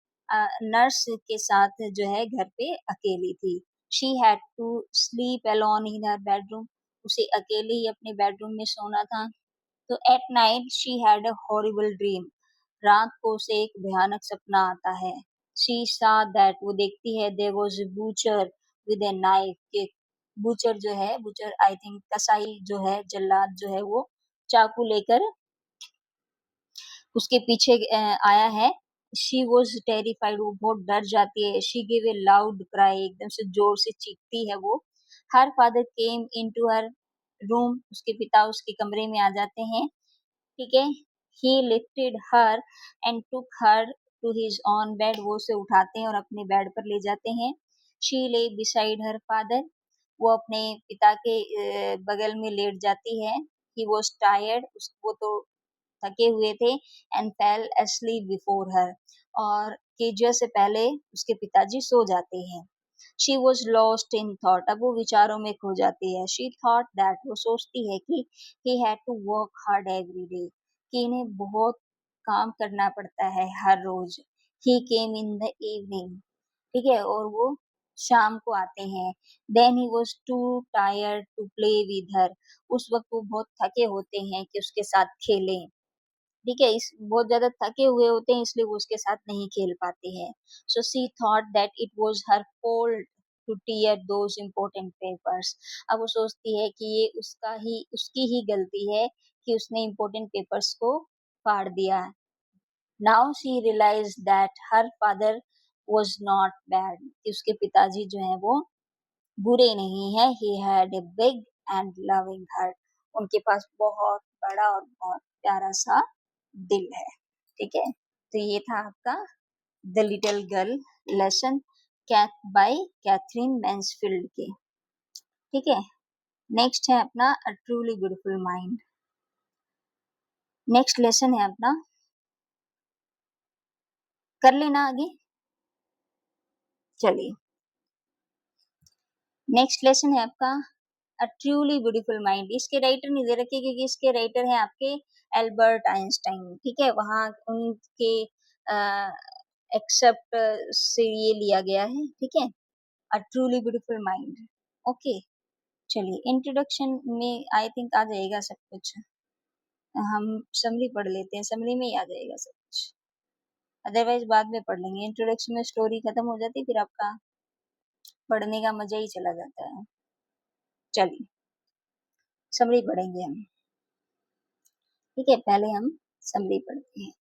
नर्स के साथ जो है घर पे अकेली थी। She had to sleep alone in her bedroom, उसे अकेले ही अपने बेडरूम में सोना था। तो at night she had a horrible dream, रात को उसे एक भयानक सपना आता है। शी saw दैट, वो देखती है, there was a butcher with a knife, के बूचर जो है, बूचर आई थिंक कसाई जो है, जल्लाद जो है, वो चाकू लेकर उसके पीछे आया है। शी वॉज टेरिफाइड, वो बहुत डर जाती है। She give a loud cry, एकदम से जोर से चीखती है वो। Her father came into her room, उसके पिता उसके कमरे में आ जाते हैं, ठीक है। He lifted her and took her to his own bed, वो उसे उठाते हैं और अपने बेड पर ले जाते हैं। शी ले बिसाइड हर फादर, वो अपने पिता के बगल में लेट जाती है। ही वॉज टायर्ड, वो तो थके हुए थे। And fail asleep before her, और केजिया से पहले उसके पिताजी सो जाते हैं। She was lost in thought, अब वो विचारों में खो जाती है। शी थॉट दैट, वो सोचती है कि he had to work hard every day, कि इन्हें बहुत काम करना पड़ता है हर रोज। ही केम इन द इवनिंग, ठीक है, और वो शाम को आते हैं। Then he was too tired to play with her, उस वक्त वो बहुत थके होते हैं कि उसके साथ खेलें, ठीक है, इस बहुत ज़्यादा थके हुए होते हैं इसलिए वो उसके साथ नहीं खेल पाते हैं। So she thought that it was her fault to tear those important papers, अब वो सोचती है कि ये उसकी ही गलती है कि उसने इम्पोर्टेंट पेपर्स को फाड़ दिया। Now she realise that her father was not bad, कि उसके पिताजी जो हैं वो बुरे नहीं है। He had a big and loving heart, उनके पास बहुत बड़ा और बहुत प्यारा सा दिल है, ठीक है। तो ये था आपका the little girl lesson, Kath by Katherine Mansfield के, ठीक है। नेक्स्ट है अपना a truly beautiful mind. Next lesson है अपना, कर लेना आगे, चलिए। नेक्स्ट लेसन है आपका अ ट्रूली ब्यूटीफुल माइंड। इसके राइटर नहीं दे रखे क्योंकि इसके राइटर हैं आपके एल्बर्ट आइंस्टाइन, ठीक है, वहाँ उनके एक्सेप्ट से ये लिया गया है, ठीक है, अ ट्रूली ब्यूटीफुल माइंड। ओके, चलिए इंट्रोडक्शन में आई थिंक आ जाएगा सब कुछ। हम समरी पढ़ लेते हैं, समरी में ही आ जाएगा सब कुछ, अदरवाइज बाद में पढ़ लेंगे। इंट्रोडक्शन में स्टोरी खत्म हो जाती, फिर आपका पढ़ने का मजा ही चला जाता है। चलिए समरी पढ़ेंगे हम। ठीक है, पहले हम समरी पढ़ते हैं।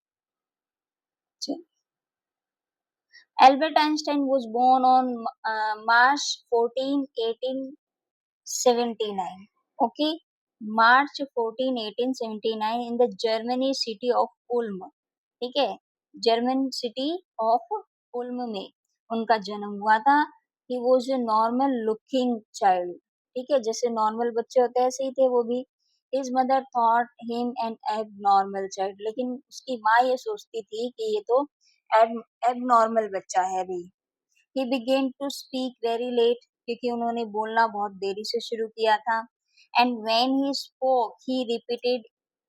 चलिए, Albert Einstein was born on March 14, 1879. Okay, March 14, 1879 in the Germany city of Ulm. ठीक है, जर्मन सिटी ऑफ उल्म में उनका जन्म हुआ था। He was a normal looking child. ठीक है, जैसे नॉर्मल बच्चे होते हैं ऐसे ही थे वो भी। His mother thought him an एब नॉर्मल चाइल्ड, लेकिन उसकी माँ ये सोचती थी कि ये तो एब नॉर्मल बच्चा है अभी। He began to speak very late, क्योंकि उन्होंने बोलना बहुत देरी से शुरू किया था। And when he spoke he repeated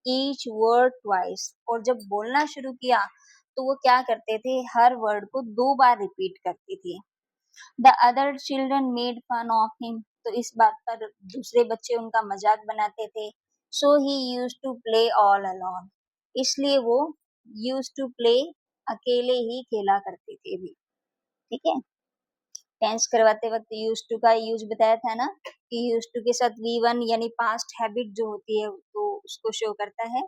each word twice, और जब बोलना शुरू किया तो वो क्या करते थे, हर वर्ड को 2 बार रिपीट करते थे। The other children made fun of him, तो इस बात पर दूसरे बच्चे उनका मजाक बनाते थे। So he used to play all alone, इसलिए वो यूज्ड टू प्ले, अकेले ही खेला करते थे भी। ठीक है, टेंस करवाते वक्त यूज टू का यूज बताया था ना, कि यूज टू के साथ वी वन यानी पास्ट हैबिट जो होती है तो उसको शो करता है।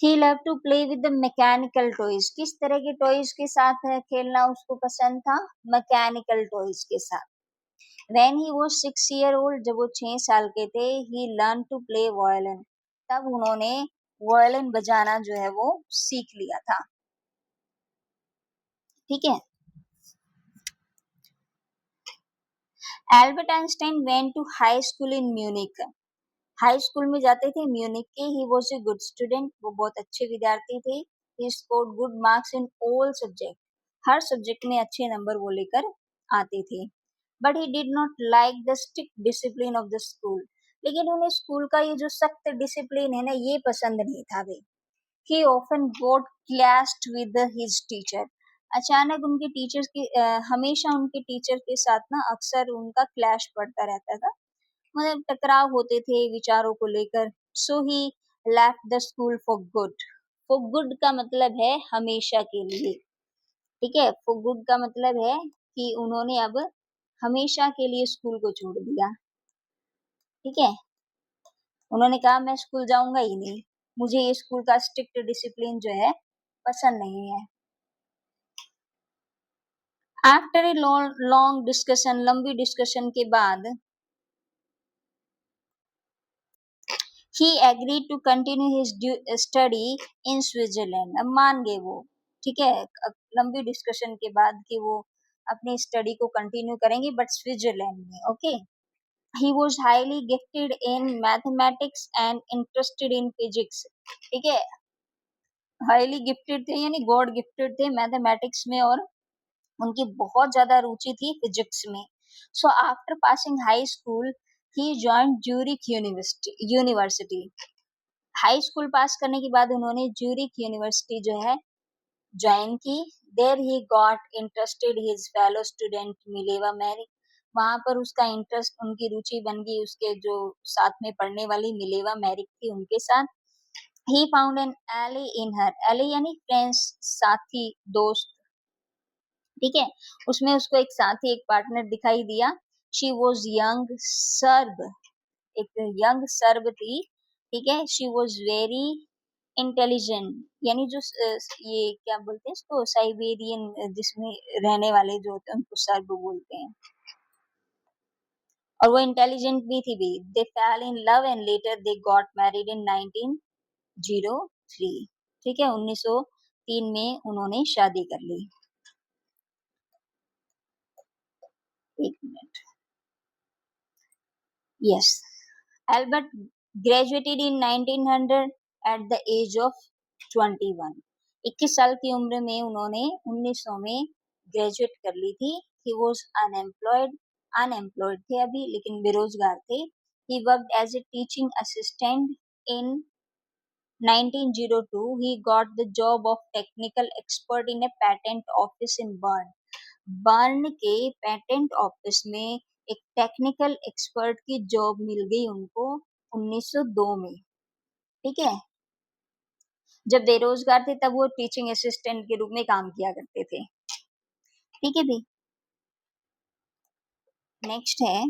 He love to play with the mechanical toys, किस तरह के टॉयज के साथ खेलना उसको पसंद था, मैकेनिकल टॉयज के साथ। When he was 6 year old, जब वो 6 साल के थे, ही लर्न टू प्ले वायलिन, तब उन्होंने वायलिन बजाना जो है वो सीख लिया था। ठीक है, Albert Einstein went to high school in Munich, high school में जाते थे म्यूनिक के। He was a good student, वो बहुत अच्छे विद्यार्थी थे। He scored good marks in all subject, हर सब्जेक्ट में अच्छे नंबर वो लेकर आते थे। But he did not like the strict discipline of the school, लेकिन उन्हें स्कूल का ये जो सख्त डिसिप्लिन है ना, ये पसंद नहीं था वे। He often got clashed with his teacher, अचानक उनके टीचर्स की हमेशा उनके टीचर के साथ ना अक्सर उनका क्लैश पड़ता रहता था, मतलब टकराव होते थे विचारों को लेकर। So he left the school for good का मतलब है हमेशा के लिए। ठीक है, फॉर गुड का मतलब है कि उन्होंने अब हमेशा के लिए स्कूल को छोड़ दिया। ठीक है, उन्होंने कहा मैं स्कूल जाऊंगा ही नहीं, मुझे ये स्कूल का स्ट्रिक्ट डिसिप्लिन जो है पसंद नहीं है। आफ्टर ए लॉन्ग डिस्कशन, लंबी डिस्कशन के बाद, he agree to continue his study in Switzerland, अब मान गए वो। ठीक है, लंबी डिस्कशन के बाद कि वो अपनी स्टडी को कंटिन्यू करेंगे बट स्विट्जरलैंड में। Okay, he was highly gifted in mathematics and interested in physics. ठीक है, हाईली गिफ्टेड थे यानी गॉड गिफ्टेड थे मैथमेटिक्स में, और उनकी बहुत ज्यादा रुचि थी फिजिक्स में। So after passing high school he joined Zurich university, high school pass करने के बाद उन्होंने ज्यूरिख यूनिवर्सिटी जो है ज्वाइन की। There he got interested his fellow student Mileva Maric, वहां पर उसका इंटरेस्ट, उनकी रुचि बन गई उसके जो साथ में पढ़ने वाली मिलेवा मैरिक थी उनके साथ। He found an ally in her, ally यानी फ्रेंड्स, साथी, दोस्त। ठीक है, उसमें उसको एक साथी, एक पार्टनर दिखाई दिया। शी वॉज यंग सर्ब, एक यंग सर्ब थी। ठीक है, शी वॉज वेरी इंटेलिजेंट, यानी जो ये क्या बोलते हैं इसको, साइबेरियन जिसमें रहने वाले जो होते हैं उनको सर्ब बोलते हैं, और वो इंटेलिजेंट भी थी भी। They fell in love and later they got married in 1903। ठीक है, 1903 में उन्होंने शादी कर ली। एक minute, yes, Albert graduated in 1900 at the age of 21, 21 साल की उम्र में उन्होंने 1900 में ग्रेजुएट कर ली थी। ही वॉज अनएम्प्लॉयड, अनएम्प्लॉयड थे अभी लेकिन बेरोजगार थे। He worked as a teaching assistant in 1902, he got the job of technical expert in a patent office in Bern. Burn के पेटेंट ऑफिस में एक टेक्निकल एक्सपर्ट की जॉब मिल गई उनको 1902 में। ठीक है? जब बेरोज़गार थे तब वो टीचिंग असिस्टेंट के रूप में काम किया करते थे। ठीक है भई? नेक्स्ट है,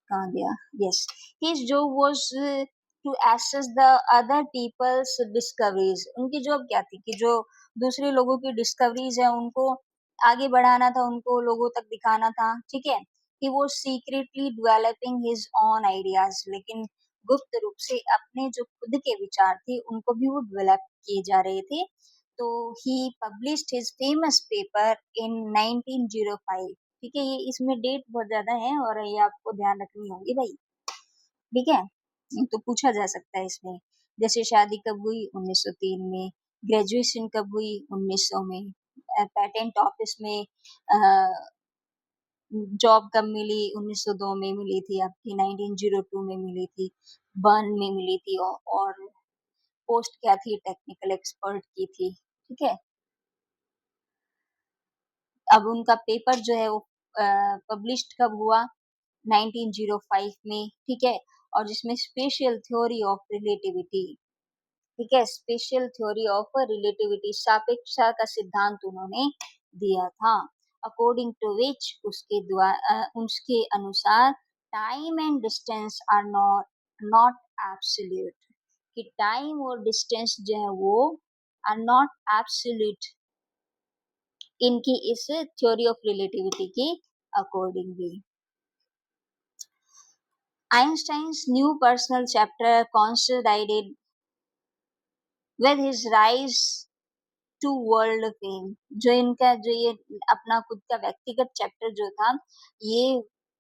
कहाँ गया? Yes, his job was to assess the other people's discoveries. उनकी जॉब क्या थी कि जो दूसरे लोगों की डिस्कवरीज़ हैं उनको आगे बढ़ाना था, उनको लोगों तक दिखाना था, ठीक है? He was secretly developing his own ideas, लेकिन गुप्त रूप से अपने जो खुद के विचार थे उनको भी वो डेवलप किए जा रहे थे। तो he published his famous paper in 1905। ठीक है, ये इसमें डेट बहुत ज़्यादा है और ये आपको ध्यान रखनी होगी भाई, ठीक है? तो पूछा जा सकता है इसमें, जैसे शादी कब हुई? 1903 में, ग्रेजुएशन कब हुई? 1900 में, पेटेंट ऑफिस में अ, जॉब कब मिली? 1902 में मिली थी आपकी, 1902 में मिली थी, बर्न में मिली थी और पोस्ट क्या थी? टेक्निकल एक्सपर्ट की थी, ठीक है? अब उनका पेपर जो है वो पब्लिश्ड कब हुआ? 1905 में, ठीक है? और जिसमें स्पेशल थ्योरी ऑफ रिलेटिविटी, ठीक है? स्पेशल थ्योरी ऑफ रिलेटिविटी, सापेक्षता का सिद्धांत उन्होंने दिया था। अकॉर्डिंग टू विच उसके अनुसार time and distance are not not absolute, कि टाइम और डिस्टेंस जो है वो आर नॉट एब्सोल्यूट इनकी इस थ्योरी ऑफ रिलेटिविटी के accordingly. Einstein's new personal chapter coincided with his rise to world fame. जो इनका जो ये अपना खुद का व्यक्तिगत चैप्टर जो था, ये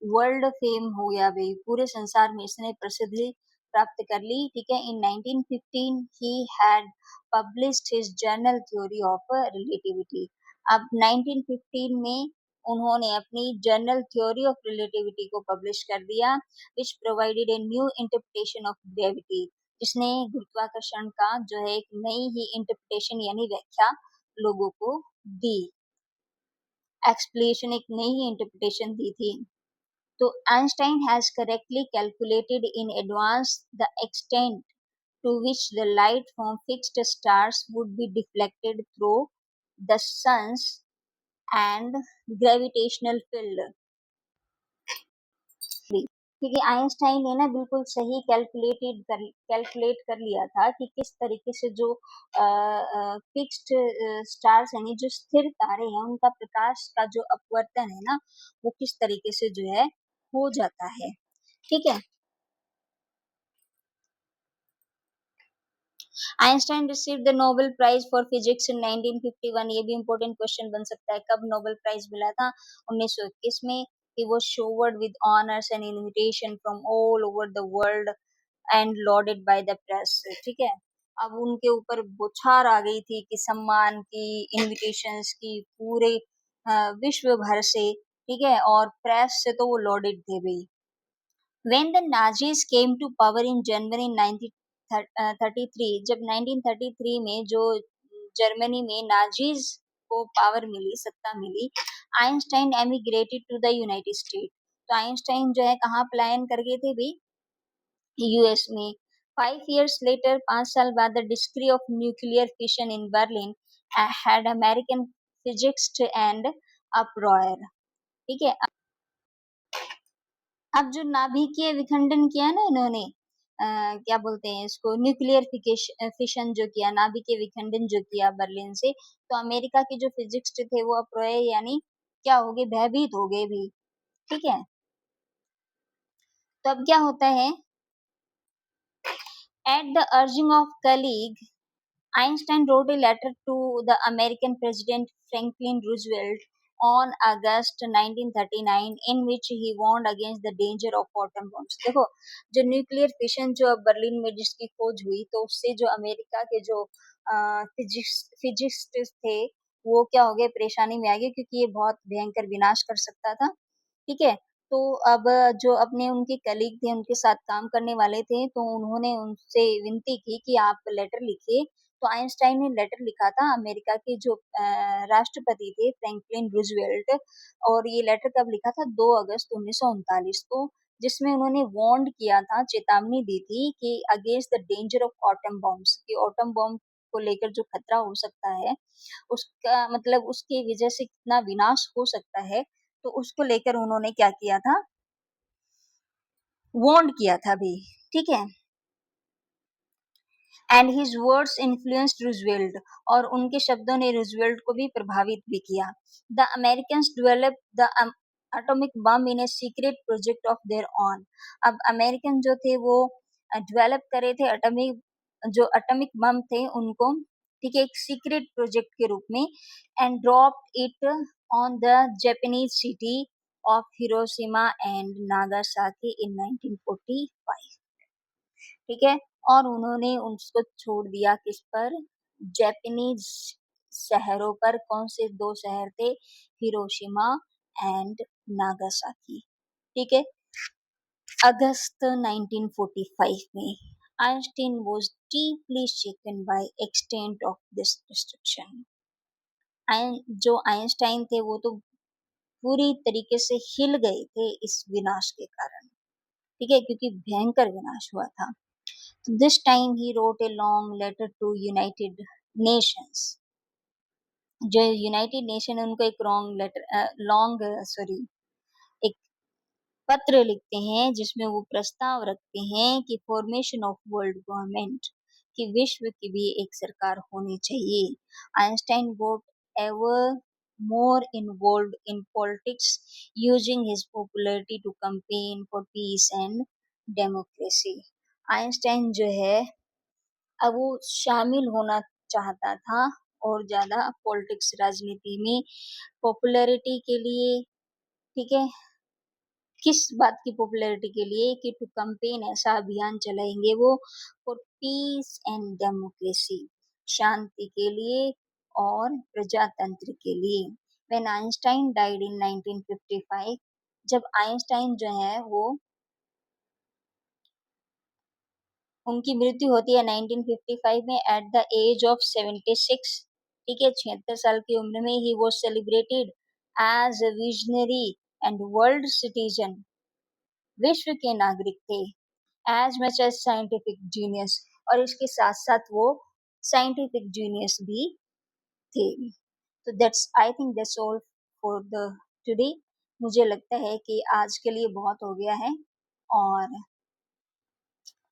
वर्ल्ड फेम हो गया भाई, पूरे संसार में इसने प्रसिद्धि प्राप्त कर ली, ठीक है? In 1915 he had published his general theory of relativity. अब 1915 में उन्होंने अपनी जर्नल थ्योरी ऑफ रिलेटिविटी को पब्लिश कर दिया, which provided a new interpretation of gravity, जिसने गुरुत्वाकर्षण का जो है एक नई ही इंटरप्रिटेशन यानी व्याख्या लोगों को दी, एक्सप्लेनेशन एक नई ही इंटरप्रिटेशन दी थी। तो Einstein has correctly calculated in advance the extent to which the light from fixed stars would be deflected through the sun's and gravitational field। क्योंकि आइंस्टाइन ने ना बिल्कुल सही कैलकुलेट कर लिया था कि किस तरीके से जो फिक्स्ड स्टार्स यानी जो स्थिर तारे हैं उनका प्रकाश का जो अपवर्तन है ना वो किस तरीके से जो है हो जाता है, ठीक है? Einstein received the Nobel prize for physics in 1951। ये भी इम्पोर्टेंट क्वेश्चन बन सकता है, कब नोबेल प्राइज मिला था? 1921 में। ही was showered with honors and invitation from all over the world and lauded by the press। ठीक है, अब उनके ऊपर बौछार आ गई थी कि सम्मान की, इनविटेशंस की, पूरे विश्व भर से, ठीक है? और प्रेस से तो वो लॉडेड थे भाई। When the Nazis came to power in January 1933, जब 1933 में जो जर्मनी में नाजीज को पावर मिली, सत्ता मिली, Einstein emigrated to the United State. तो आइंस्टाइन जो है कहाँ पलायन कर गए थे भाई? यूएस में। 5 years later, 5 साल बाद, the discovery of nuclear fission in Berlin had American physicist and uproar। ठीक है, अब जो नाभिकीय विखंडन किया ना इन्होंने, क्या बोलते हैं इसको, न्यूक्लियर फिशन जो किया, नाभिकीय विखंडन जो किया बर्लिन से, तो अमेरिका के जो फिजिक्स्ट थे वो अप्रोय यानी क्या हो गए? भयभीत हो गए भी, ठीक है? तो अब क्या होता है, at the urging of colleague, Einstein wrote a letter to the American President Franklin Roosevelt on August 1939 in which he warned against the danger of atom bombs। देखो, जो न्यूक्लियर फिशन जो अब बर्लिन में जिसकी खोज हुई, तो उससे जो अमेरिका के जो फिजिक्स्ट थे वो क्या हो गए? परेशानी में आ गए, क्योंकि ये बहुत भयंकर विनाश कर सकता था, ठीक है? तो अब जो अपने उनके कलीग थे, उनके साथ काम करने वाले थे, तो उन्होंने उनसे विनती की कि आप लेटर लिखिए। तो आइंस्टाइन ने लेटर लिखा था अमेरिका के जो राष्ट्रपति थे फ्रैंकलिन रूजवेल्ट, और ये लेटर कब लिखा था? 2 अगस्त 1939 को। जिसमें उन्होंने वार्न्ड किया था, चेतावनी दी थी कि against the danger of atom bombs, कि एटम बॉम्ब को लेकर जो खतरा हो सकता है, उसका मतलब उसकी वजह से कितना विनाश हो सकता है, तो उसको लेकर उन्होंने क्या किया था, वार्न किया था भी, ठीक है। And his words influenced Roosevelt, और उनके शब्दों ने रूजवेल्ट को भी प्रभावित भी किया। The Americans develop the atomic bomb in a secret project of their on. अब अमेरिकन जो थे वो डेवलप करे थे एटॉमिक, जो एटॉमिक बम थे उनको, ठीक है, एक सीक्रेट प्रोजेक्ट के रूप में, and drop it on the Japanese city of Hiroshima and Nagasaki in 1945, ठीक है। और उन्होंने उसको छोड़ दिया किस पर, जापानीज शहरों पर। कौन से दो शहर थे, हिरोशिमा एंड नागासाकी, ठीक है। अगस्त 1945 में Einstein was deeply shaken by extent of this destruction। जो आइंस्टाइन थे वो तो पूरी तरीके से हिल गए थे इस विनाश के कारण, ठीक है, क्योंकि भयंकर विनाश हुआ था। This time he wrote a long letter to United Nations। जो यूनाइटेड नेशन उनको एक एक पत्र लिखते हैं जिसमें वो प्रस्ताव रखते हैं कि फॉर्मेशन ऑफ वर्ल्ड गवर्नमेंट, कि विश्व की भी एक सरकार होनी चाहिए। Einstein got ever more involved in politics, using his popularity to campaign for peace and democracy। Einstein जो है अब वो शामिल होना चाहता था और ज़्यादा पॉलिटिक्स, राजनीति में पॉपुलैरिटी के लिए, ठीक है। किस बात की पॉपुलैरिटी के लिए, कि टू कैंपेन, ऐसा अभियान चलाएंगे वो, फॉर पीस एंड डेमोक्रेसी, शांति के लिए और प्रजातंत्र के लिए। व्हेन आइंस्टाइन डाइड इन 1955, जब आइंस्टाइन जो है वो, उनकी मृत्यु होती है 1955 में एट द एज ऑफ 76, ठीक है, 76 साल की उम्र में। He was celebrated as a visionary and world citizen, विश्व के नागरिक थे, as much as scientific genius, और इसके साथ साथ वो साइंटिफिक जीनियस भी थे। तो that's, I think that's all for the today. मुझे लगता है कि आज के लिए बहुत हो गया है और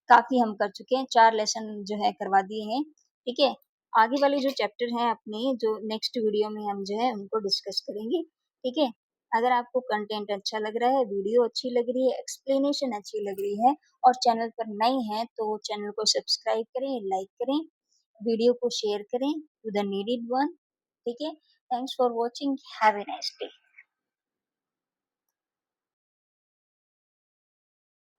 काफ़ी हम कर चुके हैं, 4 लेसन जो है करवा दिए हैं, ठीक है। आगे वाले जो चैप्टर हैं अपने, जो नेक्स्ट वीडियो में हम जो है उनको डिस्कस करेंगे, ठीक है। अगर आपको कंटेंट अच्छा लग रहा है, वीडियो अच्छी लग रही है, एक्सप्लेनेशन अच्छी लग रही है और चैनल पर नए हैं तो चैनल को सब्सक्राइब करें, लाइक करें, वीडियो को शेयर करें टू द नीडेड वन, ठीक है। Thanks for watching, have a nice day.